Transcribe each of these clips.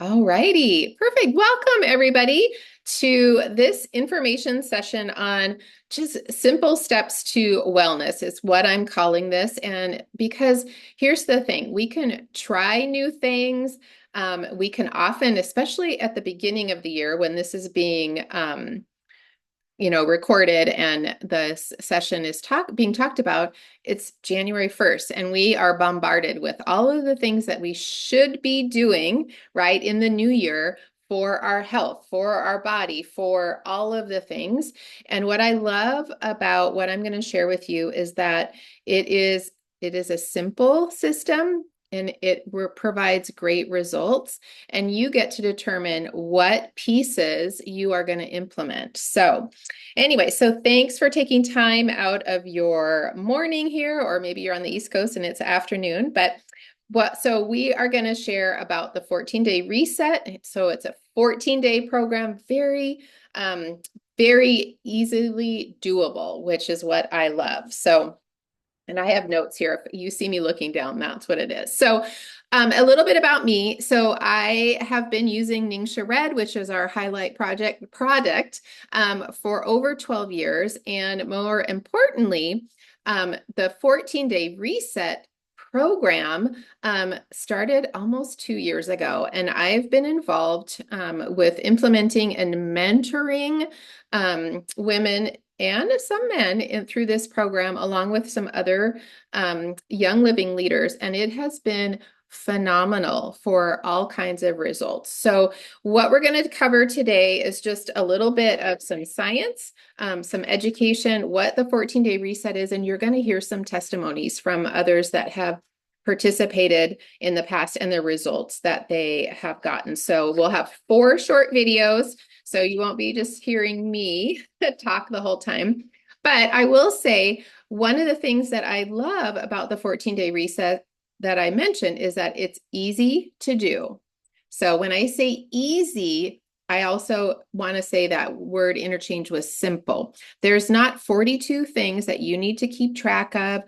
All righty. Perfect. Welcome, everybody, to this information session on just simple steps to wellness, is what I'm calling this. And because here's the thing, we can try new things. We can often, especially at the beginning of the year when this is being recorded and the session is being talked about, it's January 1st, and we are bombarded with all of the things that we should be doing right in the new year for our health, for our body, for all of the things. And what I love about what I'm going to share with you is that it is a simple system and it provides great results, and you get to determine what pieces you are going to implement. So anyway, so thanks for taking time out of your morning here, or maybe you're on the East Coast and it's afternoon, so we are going to share about the 14-day reset. So it's a 14-day program, very easily doable, which is what I love. So, and I have notes here. If you see me looking down, that's what it is. So a little bit about me. So I have been using Ningxia Red, which is our highlight product for over 12 years. And more importantly, the 14-day reset program started almost 2 years ago. And I've been involved with implementing and mentoring women and some men through this program, along with some other young living leaders. And it has been phenomenal for all kinds of results. So what we're going to cover today is just a little bit of some science, some education, what the 14-day reset is, and you're going to hear some testimonies from others that have participated in the past and the results that they have gotten. So we'll have 4 short videos, so you won't be just hearing me talk the whole time. But I will say, one of the things that I love about the 14-day reset that I mentioned is that it's easy to do. So when I say easy, I also want to say that word interchange with simple. There's not 42 things that you need to keep track of.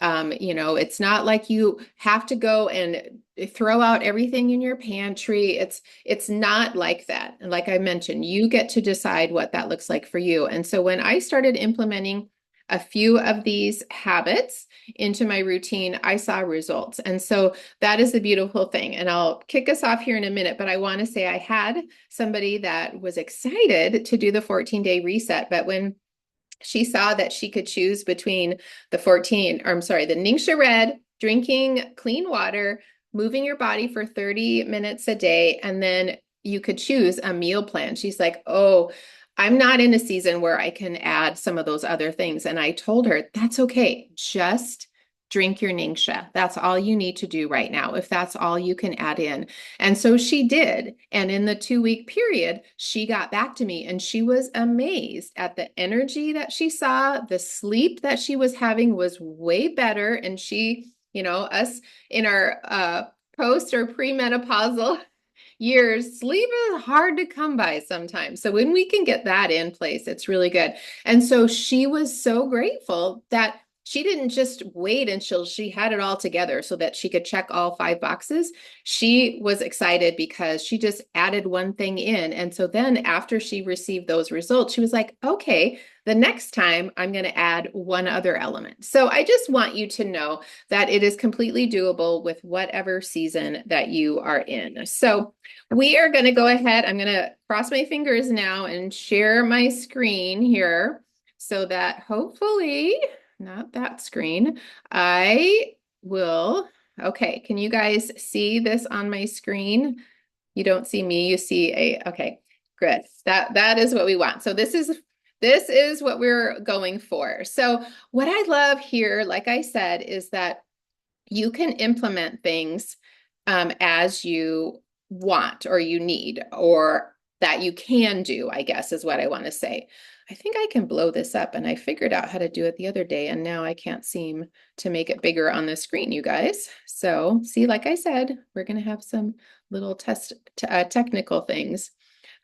It's not like you have to go and throw out everything in your pantry. It's not like that. And like I mentioned, you get to decide what that looks like for you. And so when I started implementing a few of these habits into my routine, I saw results. And so that is the beautiful thing. And I'll kick us off here in a minute, but I want to say I had somebody that was excited to do the 14-day reset, but when she saw that she could choose between the Ningxia Red, drinking clean water, moving your body for 30 minutes a day, and then you could choose a meal plan. She's like, oh, I'm not in a season where I can add some of those other things. And I told her, that's okay. Just drink your Ningxia. That's all you need to do right now, if that's all you can add in. And so she did. And in the 2-week period, she got back to me and she was amazed at the energy that she saw. The sleep that she was having was way better. And she, us in our post or premenopausal years, sleep is hard to come by sometimes. So when we can get that in place, it's really good. And so she was so grateful that she didn't just wait until she had it all together so that she could check all 5 boxes. She was excited because she just added one thing in. And so then after she received those results, she was like, okay, the next time I'm going to add one other element. So I just want you to know that it is completely doable with whatever season that you are in. So we are going to go ahead. I'm going to cross my fingers now and share my screen here so that hopefully, not that screen, I will. Okay, can you guys see this on my screen? You don't see me, you see okay, good. That is what we want. So this is what we're going for. So what I love here, like I said, is that you can implement things as you want or you need, or that you can do, I guess is what I want to say. I think I can blow this up, and I figured out how to do it the other day, and now I can't seem to make it bigger on the screen, you guys. So see, like I said, we're going to have some little technical things.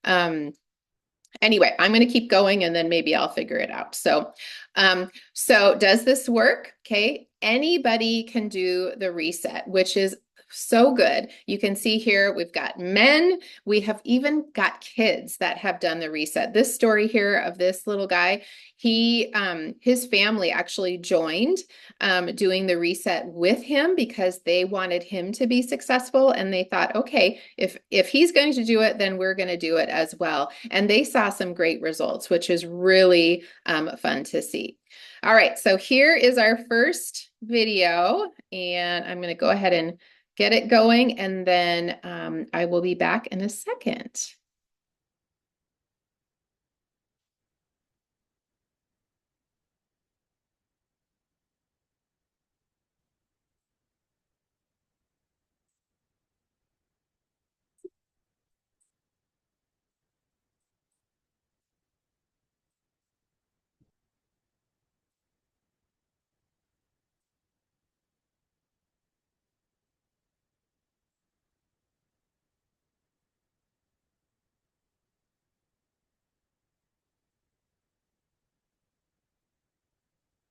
Anyway, I'm going to keep going and then maybe I'll figure it out. So does this work? Okay. Anybody can do the reset, which is so good. You can see here, we've got men, we have even got kids that have done the reset. This story here of this little guy, his family actually joined doing the reset with him because they wanted him to be successful. And they thought, okay, if he's going to do it, then we're going to do it as well. And they saw some great results, which is really fun to see. All right, so here is our first video, and I'm going to go ahead and get it going, and then I will be back in a second.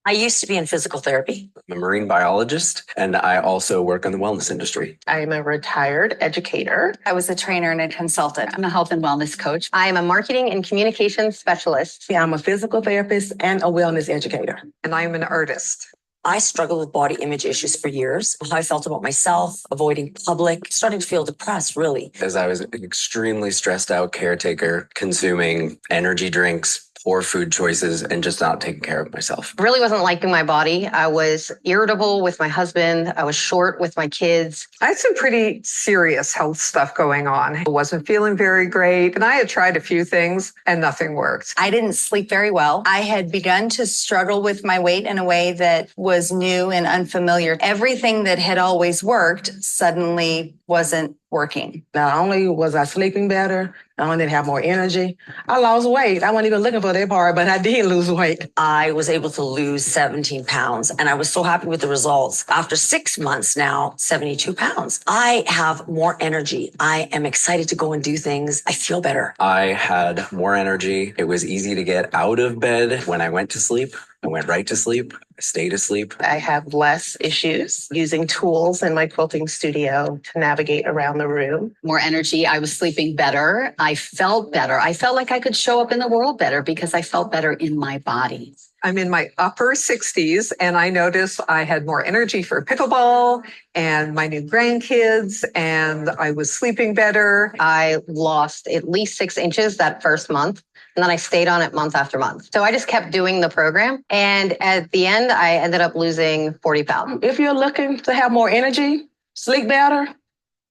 I used to be in physical therapy. I'm a marine biologist, and I also work in the wellness industry. I am a retired educator. I was a trainer and a consultant. I'm a health and wellness coach. I am a marketing and communications specialist. Yeah, I'm a physical therapist and a wellness educator. And I'm an artist. I struggled with body image issues for years. How I felt about myself, avoiding public, starting to feel depressed, really. As I was an extremely stressed out caretaker, consuming energy drinks, poor food choices, and just not taking care of myself. Really wasn't liking my body. I was irritable with my husband. I was short with my kids. I had some pretty serious health stuff going on. I wasn't feeling very great. And I had tried a few things and nothing worked. I didn't sleep very well. I had begun to struggle with my weight in a way that was new and unfamiliar. Everything that had always worked suddenly wasn't working. Not only was I sleeping better, not only did I have more energy, I lost weight. I wasn't even looking for that part, but I did lose weight. I was able to lose 17 pounds, and I was so happy with the results. After 6 months now, 72 pounds. I have more energy. I am excited to go and do things. I feel better. I had more energy. It was easy to get out of bed when I went to sleep. I went right to sleep. I stayed asleep. I have less issues using tools in my quilting studio to navigate around the room. More energy. I was sleeping better. I felt better. I felt like I could show up in the world better because I felt better in my body. I'm in my upper 60s and I noticed I had more energy for pickleball and my new grandkids, and I was sleeping better. I lost at least 6 inches that first month. And then I stayed on it month after month. So I just kept doing the program. And at the end, I ended up losing 40 pounds. If you're looking to have more energy, sleep better,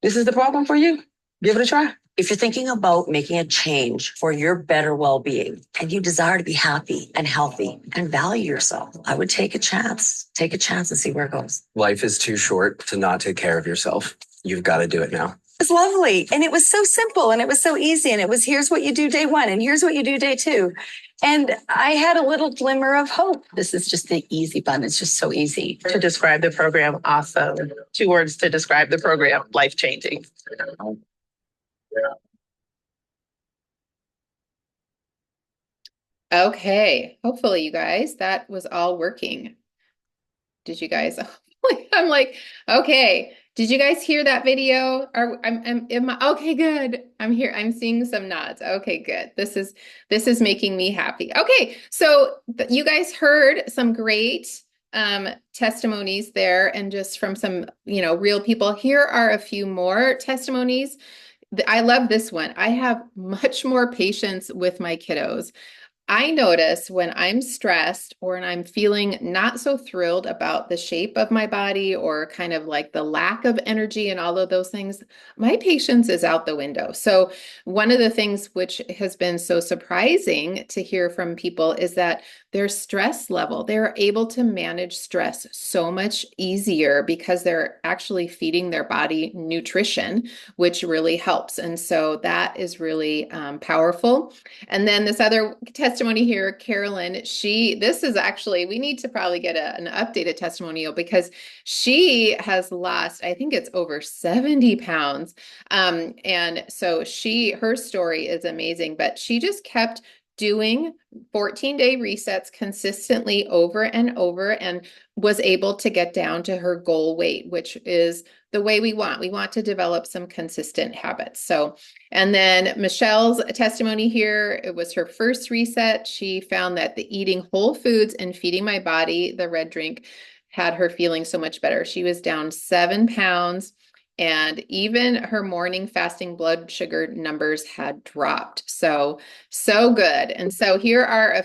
this is the program for you. Give it a try. If you're thinking about making a change for your better well-being and you desire to be happy and healthy and value yourself, I would take a chance. Take a chance and see where it goes. Life is too short to not take care of yourself. You've got to do it now. It was lovely. And it was so simple and it was so easy. And it was, here's what you do day 1 and here's what you do day 2. And I had a little glimmer of hope. This is just the easy button. It's just so easy. To describe the program, awesome. 2 words to describe the program, life-changing. Okay, hopefully you guys, that was all working. Did you guys, I'm like, okay, did you guys hear that video? Okay, good. I'm here. I'm seeing some nods. Okay, good. This is making me happy. Okay, so you guys heard some great testimonies there, and just from some, real people. Here are a few more testimonies. I love this one. I have much more patience with my kiddos. I notice when I'm stressed or when I'm feeling not so thrilled about the shape of my body or kind of like the lack of energy and all of those things, my patience is out the window. So one of the things which has been so surprising to hear from people is that their stress level, they're able to manage stress so much easier because they're actually feeding their body nutrition, which really helps. And so that is really powerful. And then this other testimony here, Carolyn, this is actually, we need to probably get an updated testimonial because she has lost, I think it's over 70 pounds. And so her story is amazing, but she just kept doing 14-day resets consistently over and over and was able to get down to her goal weight, which is the way we want. We want to develop some consistent habits. So, and then Michelle's testimony here, it was her first reset. She found that the eating whole foods and feeding my body the red drink had her feeling so much better. She was down 7 pounds. And even her morning fasting blood sugar numbers had dropped. So good. And so here are a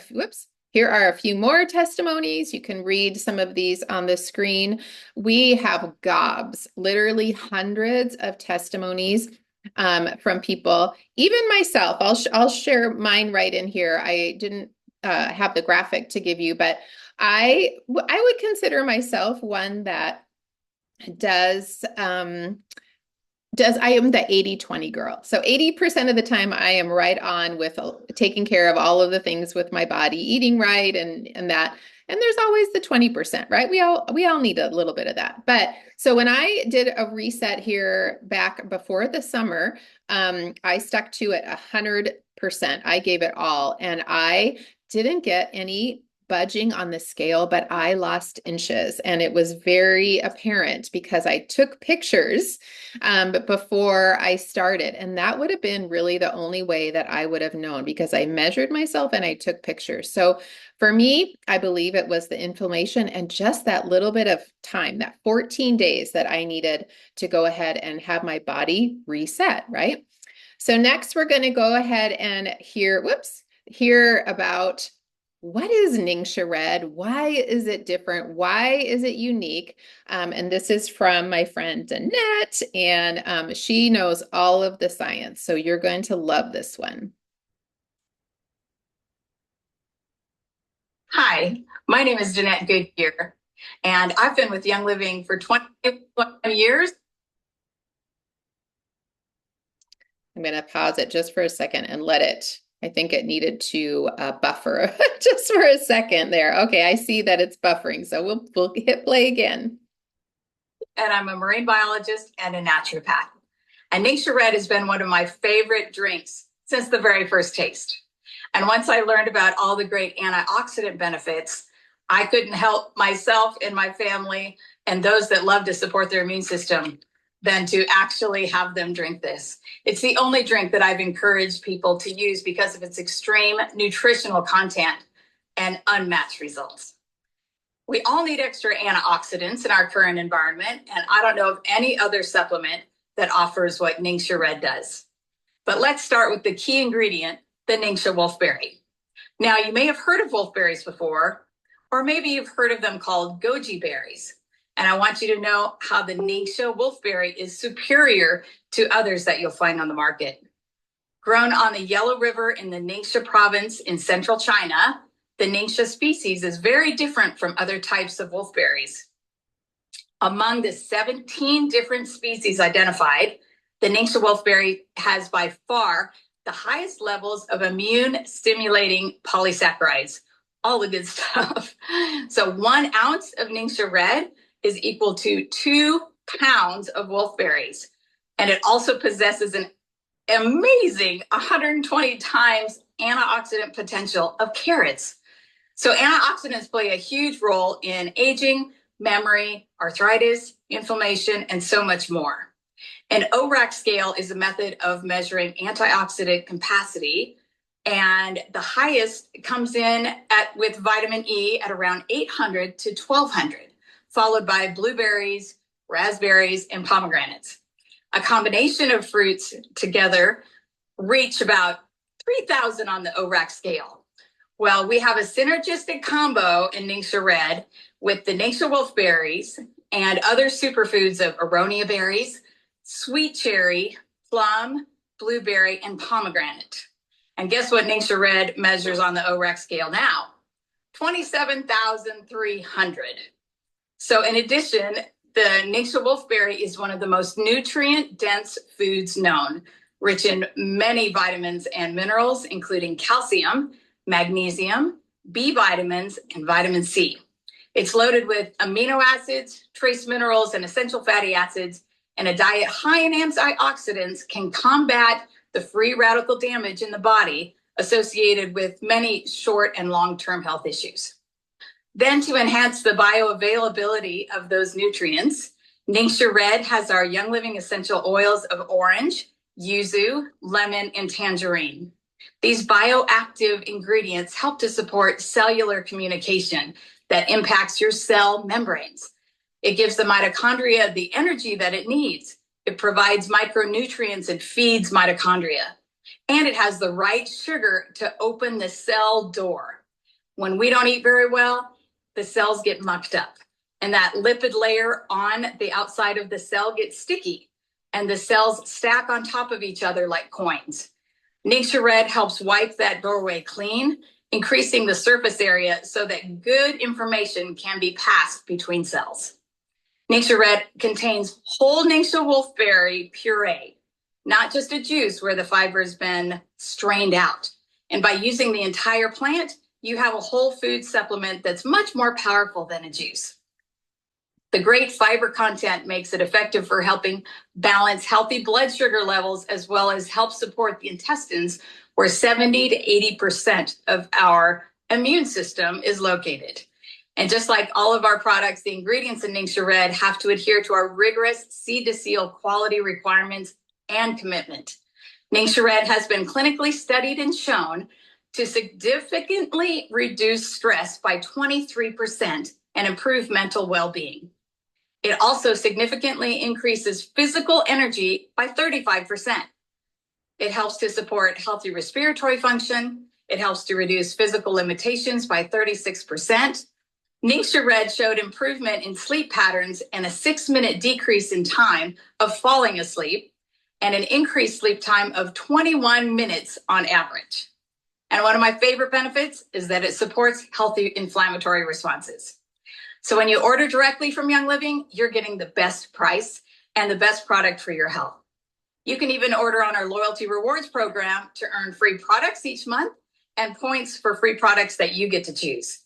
few more testimonies. You can read some of these on the screen. We have gobs, literally hundreds of testimonies from people, even myself. I'll share mine right in here. I didn't have the graphic to give you, but I would consider myself one that does I am the 80-20 girl. So 80% of the time I am right on with taking care of all of the things with my body, eating right and that. And there's always the 20%, right? We all need a little bit of that. But so when I did a reset here back before the summer, I stuck to it 100%. I gave it all, and I didn't get any budging on the scale, but I lost inches, and it was very apparent because I took pictures before I started, and that would have been really the only way that I would have known, because I measured myself and I took pictures. So for me, I believe it was the inflammation and just that little bit of time, that 14 days that I needed to go ahead and have my body reset, right? So next we're going to go ahead and hear about what is Ningxia Red? Why is it different? Why is it unique? And this is from my friend Annette, and she knows all of the science. So you're going to love this one. Hi, my name is Jeanette Goodyear, and I've been with Young Living for 20 years. I'm going to pause it just for a second and let it. I think it needed to buffer just for a second there. Okay, I see that it's buffering, so we'll hit play again. And I'm a marine biologist and a naturopath. And Ningxia Red has been one of my favorite drinks since the very first taste. And once I learned about all the great antioxidant benefits, I couldn't help myself and my family and those that love to support their immune system than to actually have them drink this. It's the only drink that I've encouraged people to use because of its extreme nutritional content and unmatched results. We all need extra antioxidants in our current environment, and I don't know of any other supplement that offers what Ningxia Red does. But let's start with the key ingredient, the Ningxia wolfberry. Now, you may have heard of wolfberries before, or maybe you've heard of them called goji berries. And I want you to know how the Ningxia wolfberry is superior to others that you'll find on the market. Grown on the Yellow River in the Ningxia province in central China, the Ningxia species is very different from other types of wolfberries. Among the 17 different species identified, the Ningxia wolfberry has by far the highest levels of immune stimulating polysaccharides, all the good stuff. So 1 ounce of Ningxia Red is equal to 2 pounds of wolfberries. And it also possesses an amazing 120 times antioxidant potential of carrots. So antioxidants play a huge role in aging, memory, arthritis, inflammation, and so much more. An ORAC scale is a method of measuring antioxidant capacity, and the highest comes in with vitamin E at around 800 to 1200. Followed by blueberries, raspberries, and pomegranates. A combination of fruits together reach about 3,000 on the ORAC scale. Well, we have a synergistic combo in Ningxia Red with the Ningxia wolfberries and other superfoods of aronia berries, sweet cherry, plum, blueberry, and pomegranate. And guess what Ningxia Red measures on the ORAC scale now? 27,300. So in addition, the Ningxia wolfberry is one of the most nutrient-dense foods known, rich in many vitamins and minerals, including calcium, magnesium, B vitamins, and vitamin C. It's loaded with amino acids, trace minerals, and essential fatty acids, and a diet high in antioxidants can combat the free radical damage in the body associated with many short and long-term health issues. Then to enhance the bioavailability of those nutrients, Ningxia Red has our Young Living essential oils of orange, yuzu, lemon, and tangerine. These bioactive ingredients help to support cellular communication that impacts your cell membranes. It gives the mitochondria the energy that it needs. It provides micronutrients and feeds mitochondria. And it has the right sugar to open the cell door. When we don't eat very well, the cells get mucked up. And that lipid layer on the outside of the cell gets sticky. And the cells stack on top of each other like coins. Ningxia Red helps wipe that doorway clean, increasing the surface area so that good information can be passed between cells. Ningxia Red contains whole Ningxia wolfberry puree, not just a juice where the fiber has been strained out. And by using the entire plant, you have a whole food supplement that's much more powerful than a juice. The great fiber content makes it effective for helping balance healthy blood sugar levels, as well as help support the intestines, where 70 to 80% of our immune system is located. And just like all of our products, the ingredients in Ningxia Red have to adhere to our rigorous seed to seal quality requirements and commitment. Ningxia Red has been clinically studied and shown to significantly reduce stress by 23% and improve mental well-being. It also significantly increases physical energy by 35%. It helps to support healthy respiratory function. It helps to reduce physical limitations by 36%. Ningxia Red showed improvement in sleep patterns and a 6-minute decrease in time of falling asleep and an increased sleep time of 21 minutes on average. And one of my favorite benefits is that it supports healthy inflammatory responses. So when you order directly from Young Living, you're getting the best price and the best product for your health. You can even order on our loyalty rewards program to earn free products each month and points for free products that you get to choose.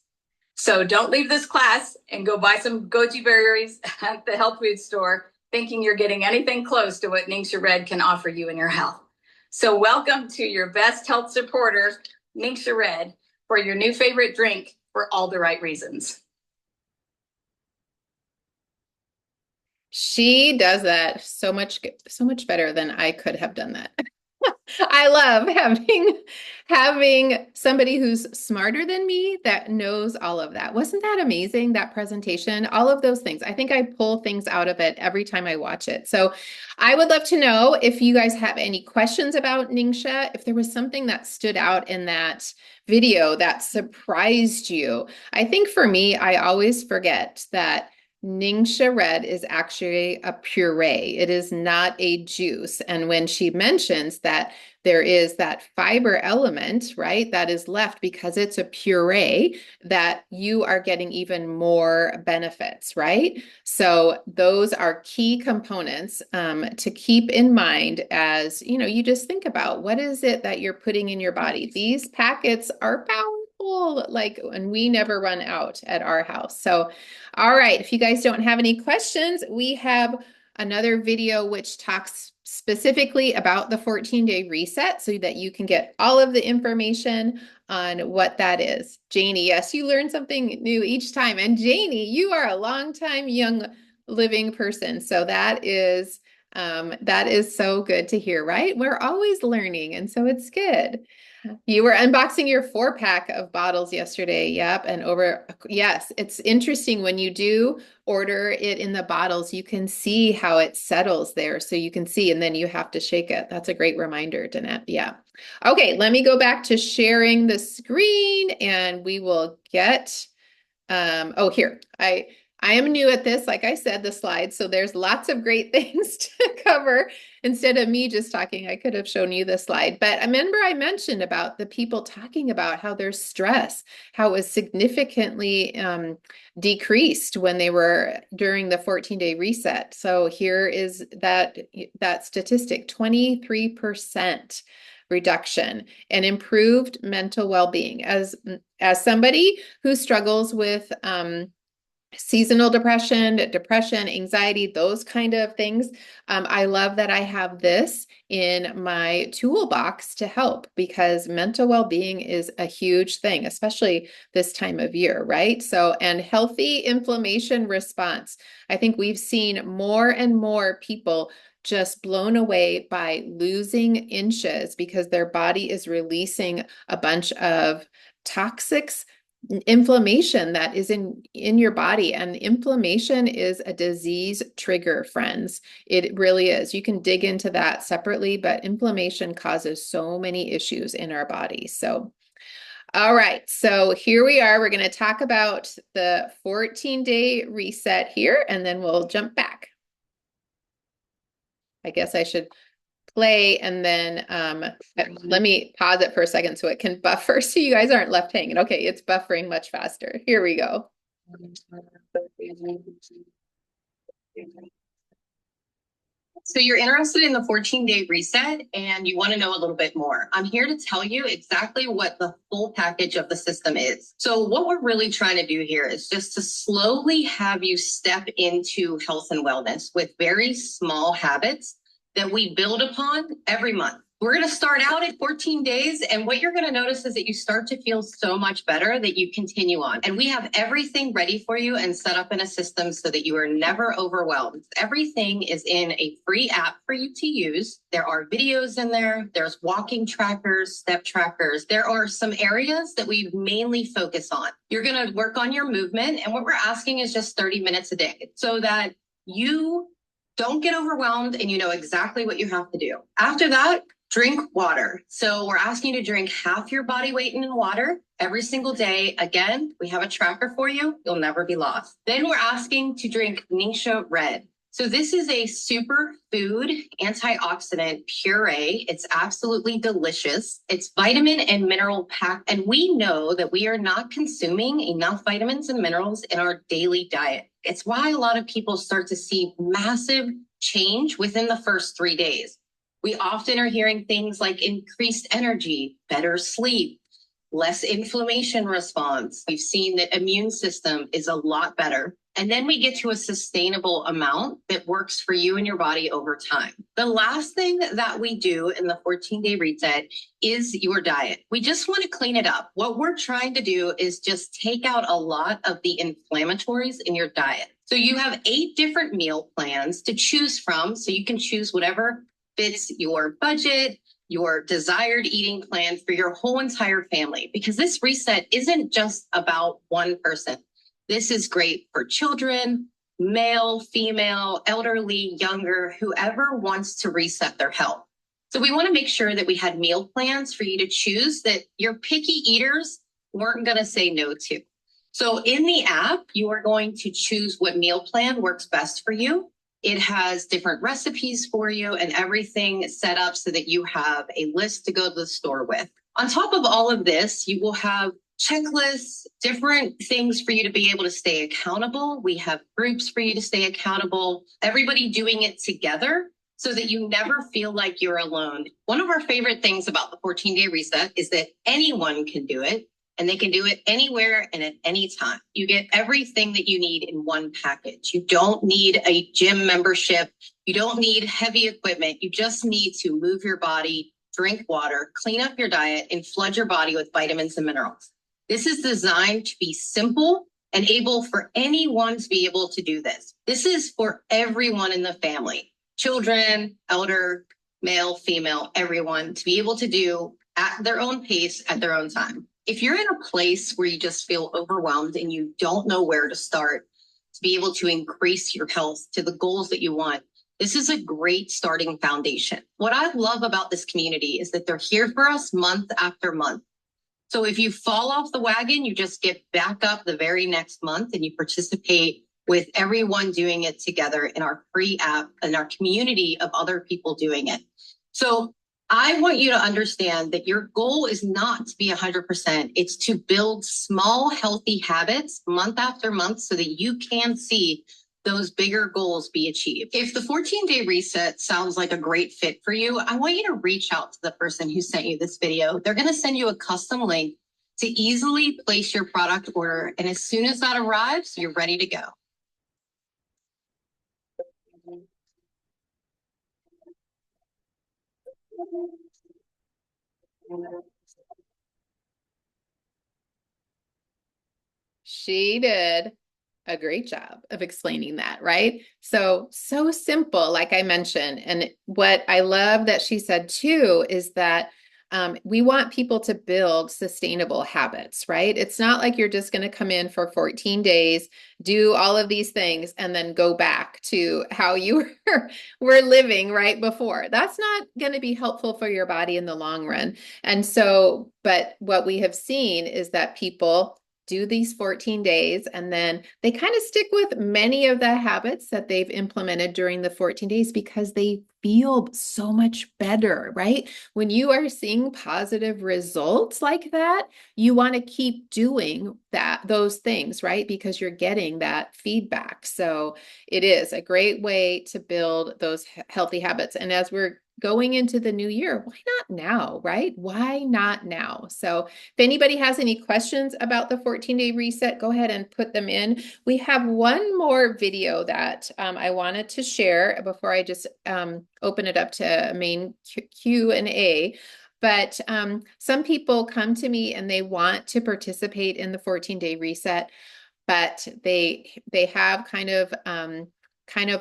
So don't leave this class and go buy some goji berries at the health food store thinking you're getting anything close to what Ningxia Red can offer you in your health. So welcome to your best health supporter, Ningxia Red, for your new favorite drink for all the right reasons. She does that so much better than I could have done that. I love having somebody who's smarter than me that knows all of that. Wasn't that amazing, that presentation? All of those things. I think I pull things out of it every time I watch it. So I would love to know if you guys have any questions about Ningxia, if there was something that stood out in that video that surprised you. I think for me, I always forget that Ningxia Red is actually a puree. It is not a juice. And when she mentions that there is that fiber element, right, that is left because it's a puree, that you are getting even more benefits, right? So those are key components to keep in mind as, you just think about what is it that you're putting in your body. These packets are powerful, and we never run out at our house. So all right, if you guys don't have any questions, we have another video which talks specifically about the 14-day reset so that you can get all of the information on what that is. Janie, yes, you learn something new each time. And Janie, you are a longtime Young Living person. So that is so good to hear, right? We're always learning, and so it's good. You were unboxing your 4-pack of bottles yesterday. Yep. Yes, it's interesting when you do order it in the bottles, you can see how it settles there. So you can see, and then you have to shake it. That's a great reminder, Danette. Yeah. Okay. Let me go back to sharing the screen and we will get, here. I am new at this, like I said, the slides, so there's lots of great things to cover. Instead of me just talking, I could have shown you the slide. But remember I mentioned about the people talking about how their stress, how it was significantly decreased when they were during the 14-day reset. So here is that statistic, 23% reduction and improved mental well-being. As somebody who struggles with seasonal depression, anxiety, those kind of things. I love that I have this in my toolbox to help because mental well-being is a huge thing, especially this time of year, right? So, and healthy inflammation response. I think we've seen more and more people just blown away by losing inches because their body is releasing a bunch of toxics inflammation that is in your body, and inflammation is a disease trigger, friends. It really is. You can dig into that separately, but inflammation causes so many issues in our body. So all right, so here we are. We're going to talk about the 14-day reset here, and then we'll jump back. I guess I should play and then let me pause it for a second so it can buffer so you guys aren't left hanging. Okay, it's buffering much faster. Here we go. So you're interested in the 14-day reset and you want to know a little bit more. I'm here to tell you exactly what the full package of the system is. So what we're really trying to do here is just to slowly have you step into health and wellness with very small habits that we build upon every month. We're going to start out at 14 days, and what you're going to notice is that you start to feel so much better that you continue on. And we have everything ready for you and set up in a system so that you are never overwhelmed. Everything is in a free app for you to use. There are videos in there. There's walking trackers, step trackers. There are some areas that we mainly focus on. You're going to work on your movement, and what we're asking is just 30 minutes a day so that you don't get overwhelmed and you know exactly what you have to do. After that, drink water. So we're asking you to drink half your body weight in water every single day. Again, we have a tracker for you. You'll never be lost. Then we're asking to drink Ningxia Red. So this is a superfood antioxidant puree. It's absolutely delicious. It's vitamin and mineral packed. And we know that we are not consuming enough vitamins and minerals in our daily diet. It's why a lot of people start to see massive change within the first 3 days. We often are hearing things like increased energy, better sleep, less inflammation response. We've seen that immune system is a lot better. And then we get to a sustainable amount that works for you and your body over time. The last thing that we do in the 14-day reset is your diet. We just want to clean it up. What we're trying to do is just take out a lot of the inflammatories in your diet. So you have 8 different meal plans to choose from. So you can choose whatever fits your budget, your desired eating plan for your whole entire family, because this reset isn't just about one person. This is great for children, male, female, elderly, younger, whoever wants to reset their health. So we want to make sure that we had meal plans for you to choose that your picky eaters weren't going to say no to. So in the app, you are going to choose what meal plan works best for you. It has different recipes for you and everything set up so that you have a list to go to the store with. On top of all of this, you will have checklists, different things for you to be able to stay accountable. We have groups for you to stay accountable, everybody doing it together so that you never feel like you're alone. One of our favorite things about the 14-day reset is that anyone can do it. And they can do it anywhere and at any time. You get everything that you need in one package. You don't need a gym membership. You don't need heavy equipment. You just need to move your body, drink water, clean up your diet, and flood your body with vitamins and minerals. This is designed to be simple and able for anyone to be able to do this. This is for everyone in the family, children, elder, male, female, everyone to be able to do at their own pace, at their own time. If you're in a place where you just feel overwhelmed and you don't know where to start to be able to increase your health to the goals that you want, this is a great starting foundation. What I love about this community is that they're here for us month after month. So if you fall off the wagon, you just get back up the very next month and you participate with everyone doing it together in our free app and our community of other people doing it. So I want you to understand that your goal is not to be 100%. It's to build small, healthy habits month after month so that you can see those bigger goals be achieved. If the 14-day reset sounds like a great fit for you, I want you to reach out to the person who sent you this video. They're going to send you a custom link to easily place your product order. And as soon as that arrives, you're ready to go. She did a great job of explaining that, right? So simple, like I mentioned. And what I love that she said too is that we want people to build sustainable habits, right? It's not like you're just going to come in for 14 days, do all of these things, and then go back to how you were living right before. That's not going to be helpful for your body in the long run. And so, but what we have seen is that people do these 14 days and then they kind of stick with many of the habits that they've implemented during the 14 days because they feel so much better, right? When you are seeing positive results like that, you want to keep doing those things, right? Because you're getting that feedback. So it is a great way to build those healthy habits. And as we're going into the new year, why not now, right? Why not now? So if anybody has any questions about the 14-day reset, go ahead and put them in. We have one more video that I wanted to share before I just open it up to main Q&A. But some people come to me and they want to participate in the 14-day reset, but they have kind of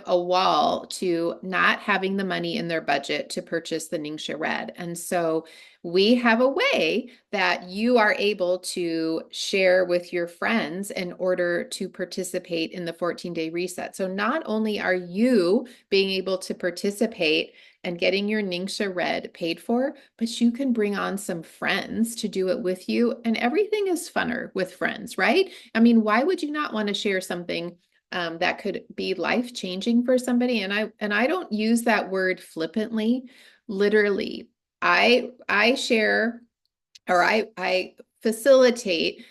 a wall to not having the money in their budget to purchase the Ningxia Red. And so we have a way that you are able to share with your friends in order to participate in the 14-day reset. So not only are you being able to participate and getting your Ningxia Red paid for, but you can bring on some friends to do it with you. And everything is funner with friends, right? I mean, why would you not want to share something that could be life-changing for somebody? And I don't use that word flippantly. Literally, I share, or I facilitate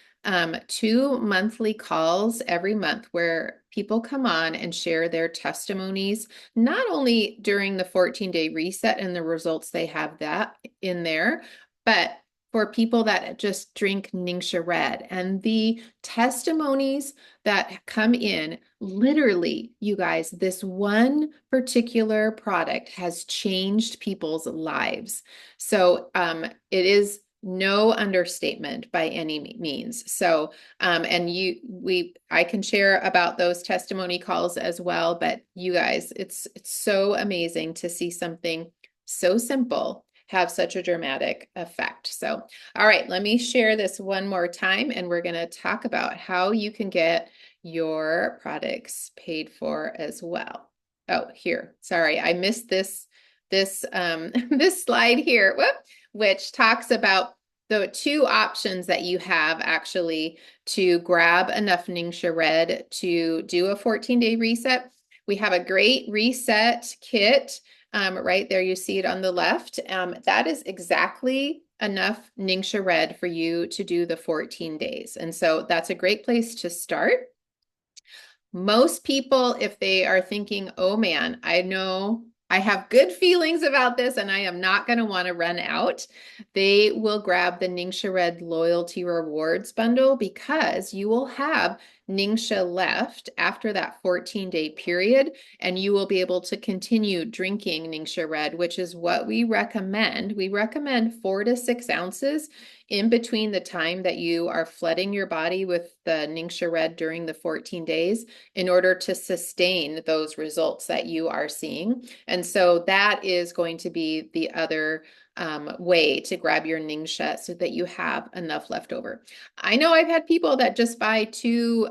2 monthly calls every month where people come on and share their testimonies, not only during the 14-day reset and the results they have that in there, but for people that just drink Ningxia Red. And the testimonies that come in, literally, you guys, this one particular product has changed people's lives. So it is no understatement by any means. So, and I can share about those testimony calls as well, but you guys, it's so amazing to see something so simple have such a dramatic effect. So, all right, let me share this one more time and we're going to talk about how you can get your products paid for as well. Oh, here, sorry, I missed this this slide here. Whoop, which talks about the 2 options that you have actually to grab enough Ningxia Red to do a 14-day reset. We have a great reset kit right there. You see it on the left. That is exactly enough Ningxia Red for you to do the 14 days. And so that's a great place to start. Most people, if they are thinking, oh man, I know I have good feelings about this and I am not going to want to run out, they will grab the Ningxia Red Loyalty Rewards bundle because you will have Ningxia left after that 14-day period, and you will be able to continue drinking Ningxia Red, which is what we recommend. We recommend 4 to 6 ounces in between the time that you are flooding your body with the Ningxia Red during the 14 days in order to sustain those results that you are seeing. And so that is going to be the other way to grab your Ningxia so that you have enough left over. I know I've had people that just buy 2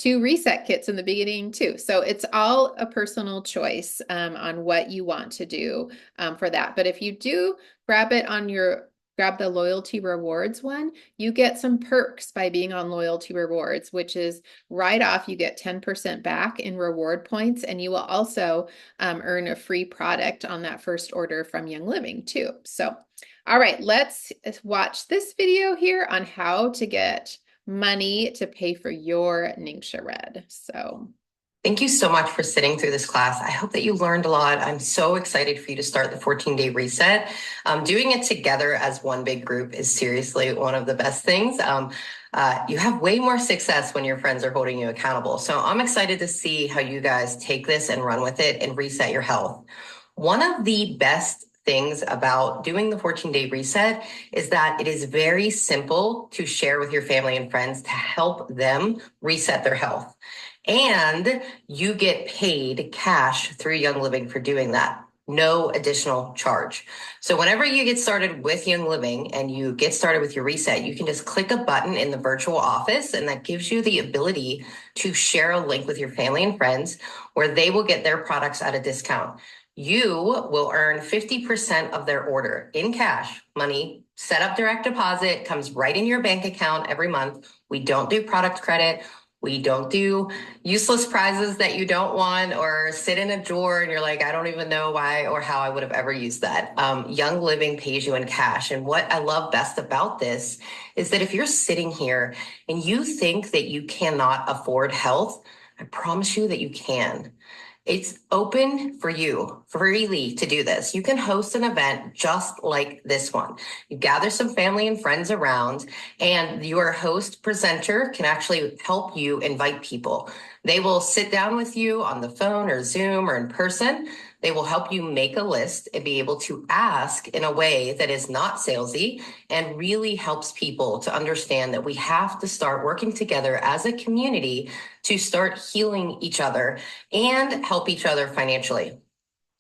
reset kits in the beginning too. So it's all a personal choice on what you want to do for that. But if you do grab the loyalty rewards one, you get some perks by being on loyalty rewards, which is right off, you get 10% back in reward points, and you will also earn a free product on that first order from Young Living too. So, all right, let's watch this video here on how to get money to pay for your Ningxia Red. So Thank you so much for sitting through this class. I hope that you learned a lot. I'm so excited for you to start the 14-day reset. Doing it together as one big group is seriously one of the best things. You have way more success when your friends are holding you accountable. So I'm excited to see how you guys take this and run with it and reset your health. One of the best things about doing the 14-day reset is that it is very simple to share with your family and friends to help them reset their health. And you get paid cash through Young Living for doing that. No additional charge. So whenever you get started with Young Living and you get started with your reset, you can just click a button in the virtual office, and that gives you the ability to share a link with your family and friends where they will get their products at a discount. You will earn 50% of their order in cash, money, set up direct deposit, comes right in your bank account every month. We don't do product credit. We don't do useless prizes that you don't want or sit in a drawer and you're like, I don't even know why or how I would have ever used that. Young Living pays you in cash. And what I love best about this is that if you're sitting here and you think that you cannot afford health, I promise you that you can. It's open for you freely to do this. You can host an event just like this one. You gather some family and friends around, and your host presenter can actually help you invite people. They will sit down with you on the phone or Zoom or in person. They will help you make a list and be able to ask in a way that is not salesy and really helps people to understand that we have to start working together as a community to start healing each other and help each other financially.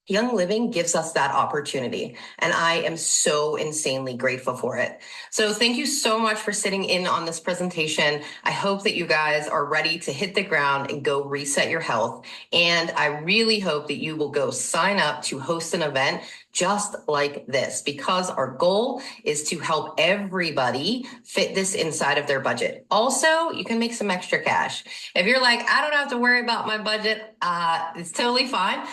Young Living gives us that opportunity, and I am so insanely grateful for it. So thank you so much for sitting in on this presentation. I hope that you guys are ready to hit the ground and go reset your health. And I really hope that you will go sign up to host an event just like this, because our goal is to help everybody fit this inside of their budget. Also, you can make some extra cash. If you're like, I don't have to worry about my budget, it's totally fine.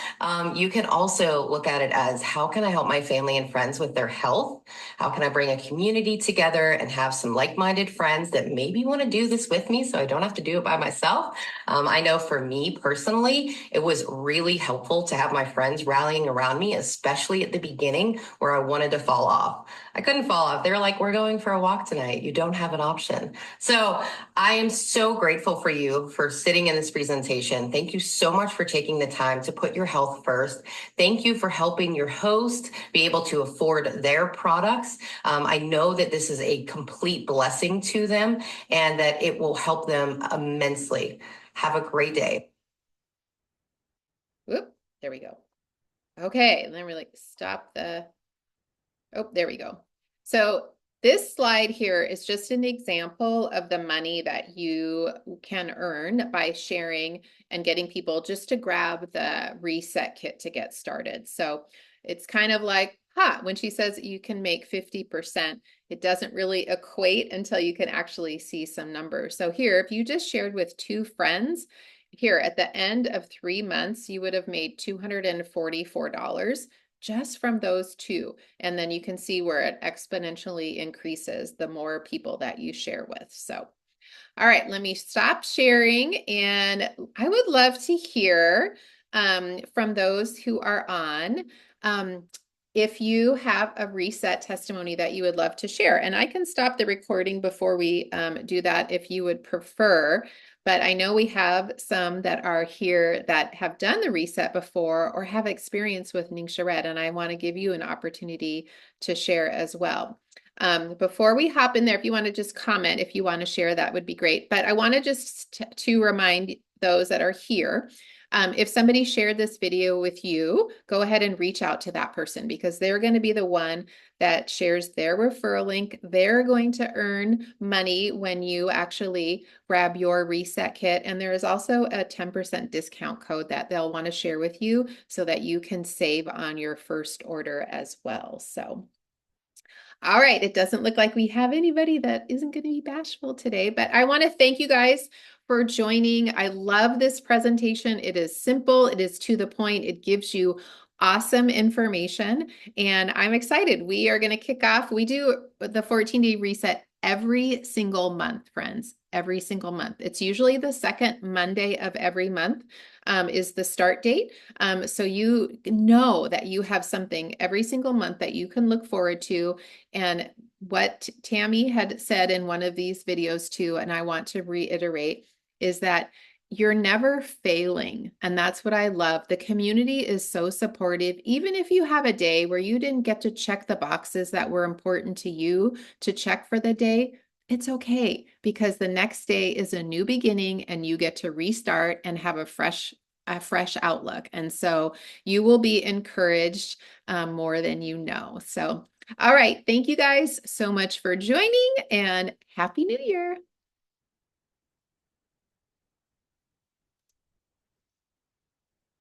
You can also look at it as, how can I help my family and friends with their health? How can I bring a community together and have some like-minded friends that maybe want to do this with me so I don't have to do it by myself? I know for me personally, it was really helpful to have my friends rallying around me, especially at the beginning where I wanted to fall off. I couldn't fall off. They were like, we're going for a walk tonight. You don't have an option. So I am so grateful for you for sitting in this presentation. Thank you so much for taking the time to put your health first. Thank you for helping your host be able to afford their products. I know that this is a complete blessing to them and that it will help them immensely. Have a great day. Whoop, there we go. Okay, and then we stop the, oh, there we go. So this slide here is just an example of the money that you can earn by sharing and getting people just to grab the reset kit to get started. So it's kind of like, when she says you can make 50%, it doesn't really equate until you can actually see some numbers. So here, if you just shared with 2 friends, here at the end of 3 months, you would have made $244 just from those 2. And then you can see where it exponentially increases the more people that you share with. So, all right, let me stop sharing. And I would love to hear from those who are on. If you have a reset testimony that you would love to share, and I can stop the recording before we do that if you would prefer. But I know we have some that are here that have done the reset before or have experience with Ningxia Red, and I want to give you an opportunity to share as well. Before we hop in there, if you want to just comment, if you want to share, that would be great. But I want to just to remind those that are here, if somebody shared this video with you, go ahead and reach out to that person, because they're going to be the one that shares their referral link. They're going to earn money when you actually grab your reset kit. And there is also a 10% discount code that they'll want to share with you so that you can save on your first order as well. So, all right, it doesn't look like we have anybody that isn't going to be bashful today, but I want to thank you guys for joining. I love this presentation. It is simple, it is to the point, it gives you awesome information, and I'm excited. We are going to kick off. We do the 14-day reset every single month, friends, every single month. It's usually the second Monday of every month is the start date. So you know that you have something every single month that you can look forward to. And what Tammy had said in one of these videos too, and I want to reiterate, is that you're never failing. And that's what I love. The community is so supportive. Even if you have a day where you didn't get to check the boxes that were important to you to check for the day, it's okay, because the next day is a new beginning and you get to restart and have a fresh outlook. And so you will be encouraged more than you know. So, all right. Thank you guys so much for joining, and Happy New Year.